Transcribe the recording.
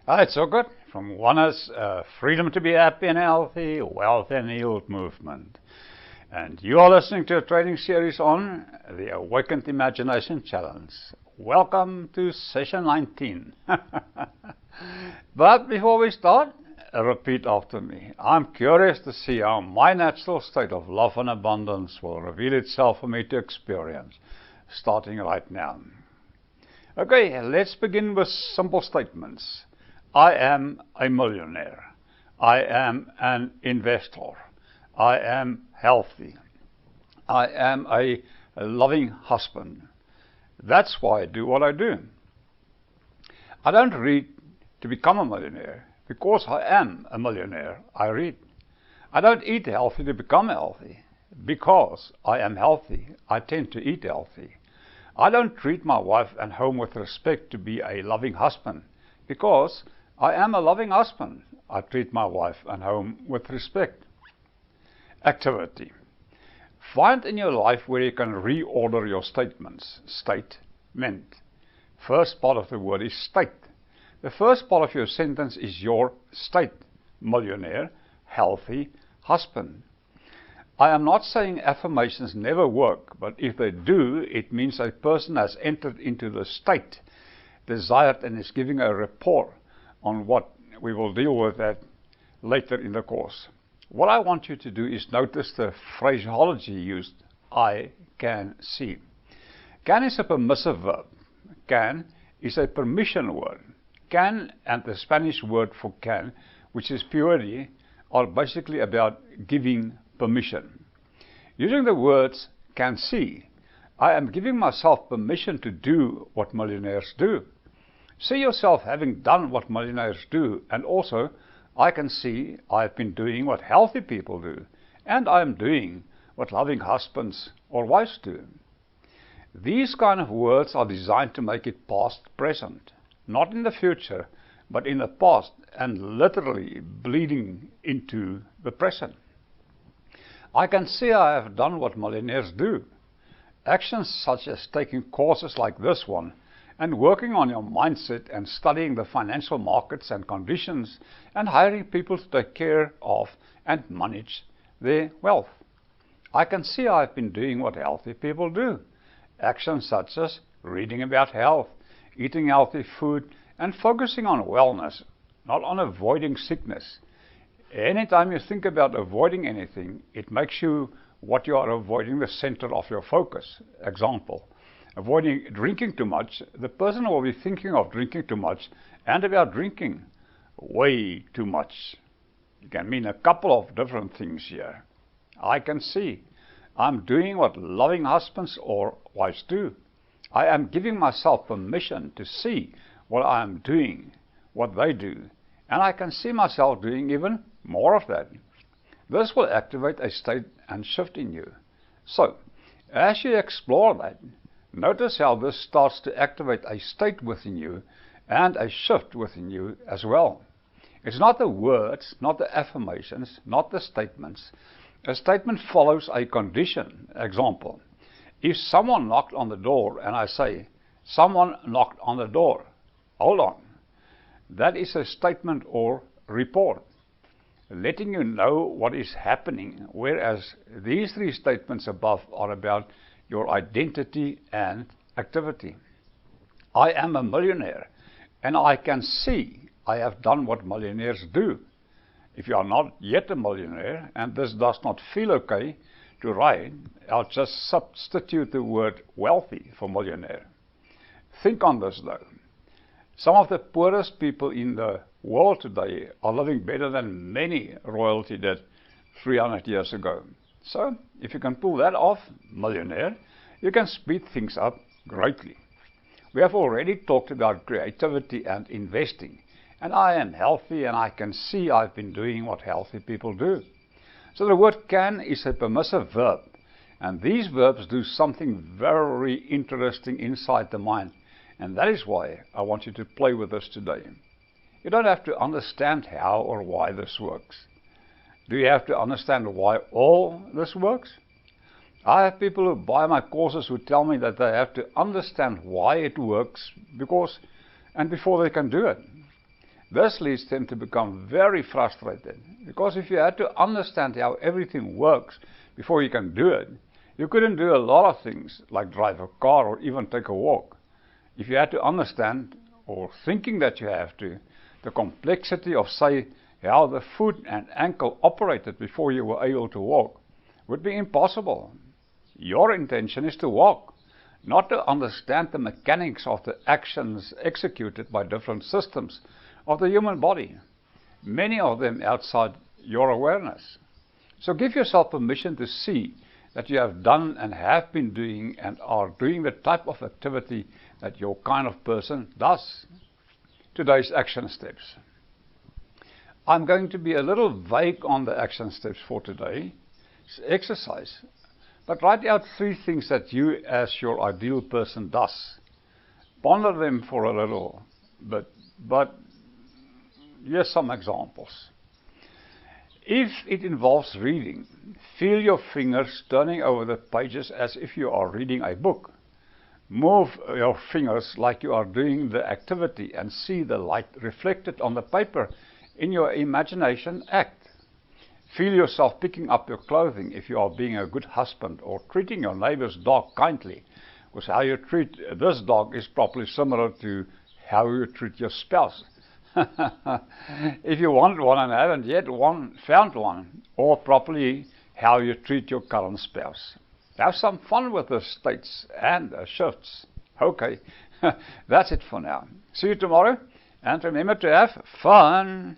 It's so good. From Oneness, Freedom to be Happy and Healthy, Wealth and Yield Movement. And you are listening to a training series on the Awakened Imagination Challenge. Welcome to session 19. But before we start, repeat after me. I'm curious to see how my natural state of love and abundance will reveal itself for me to experience, starting right now. Okay, let's begin with simple statements. I am a millionaire. I am an investor. I am healthy. I am a loving husband. That's why I do what I do. I don't read to become a millionaire. Because I am a millionaire, I read. I don't eat healthy to become healthy. Because I am healthy, I tend to eat healthy. I don't treat my wife and home with respect to be a loving husband. Because I am a loving husband, I treat my wife and home with respect. Activity. Find in your life where you can reorder your statements. Statement. First part of the word is state. The first part of your sentence is your state. Millionaire, healthy, husband. I am not saying affirmations never work, but if they do, it means a person has entered into the state desired and is giving a report on what we will deal with that later in the course. What I want you to do is notice the phraseology used, I can see. Can is a permissive verb. Can is a permission word. Can and the Spanish word for can, which is purity, are basically about giving permission. Using the words can see, I am giving myself permission to do what millionaires do. See yourself having done what millionaires do, and also, I can see I've been doing what healthy people do, and I am doing what loving husbands or wives do. These kind of words are designed to make it past present. Not in the future, but in the past, and literally bleeding into the present. I can see I have done what millionaires do. Actions such as taking courses like this one, and working on your mindset and studying the financial markets and conditions, and hiring people to take care of and manage their wealth. I can see I've been doing what healthy people do. Actions such as reading about health, eating healthy food, and focusing on wellness, not on avoiding sickness. Anytime you think about avoiding anything, it makes you what you are avoiding the center of your focus. Example, avoiding drinking too much, the person will be thinking of drinking too much and about drinking way too much. It can mean a couple of different things here. I can see I'm doing what loving husbands or wives do. I am giving myself permission to see what I am doing, what they do, and I can see myself doing even more of that. This will activate a state and shift in you. So, as you explore that, notice how this starts to activate a state within you and a shift within you as well. It's not the words, not the affirmations, not the statements. A statement follows a condition. Example, if someone knocked on the door and I say, someone knocked on the door, hold on. That is a statement or report, letting you know what is happening, whereas these three statements above are about your identity and activity. I am a millionaire, and I can see I have done what millionaires do. If you are not yet a millionaire, and this does not feel okay to write, I'll just substitute the word wealthy for millionaire. Think on this though. Some of the poorest people in the world today are living better than many royalty did 300 years ago. So, if you can pull that off, millionaire, you can speed things up greatly. We have already talked about creativity and investing, and I am healthy and I can see I've been doing what healthy people do. So the word can is a permissive verb, and these verbs do something very interesting inside the mind, and that is why I want you to play with this today. You don't have to understand how or why this works. Do you have to understand why all this works? I have people who buy my courses who tell me that they have to understand why it works before they can do it. This leads them to become very frustrated, because if you had to understand how everything works before you can do it, you couldn't do a lot of things like drive a car or even take a walk. If you had to understand, or thinking that you have to, the complexity of, say, how the foot and ankle operated before you were able to walk, would be impossible. Your intention is to walk, not to understand the mechanics of the actions executed by different systems of the human body, many of them outside your awareness. So give yourself permission to see that you have done and have been doing and are doing the type of activity that your kind of person does. Today's action steps. I'm going to be a little vague on the action steps for today's exercise, but write out 3 things that you as your ideal person does. Ponder them for a little bit, but here's some examples. If it involves reading, feel your fingers turning over the pages as if you are reading a book. Move your fingers like you are doing the activity and see the light reflected on the paper in your imagination act. Feel yourself picking up your clothing if you are being a good husband or treating your neighbor's dog kindly, because how you treat this dog is probably similar to how you treat your spouse. If you want one and haven't yet found one, or properly how you treat your current spouse. Have some fun with the states and the shifts. Okay, that's it for now. See you tomorrow, and remember to have fun.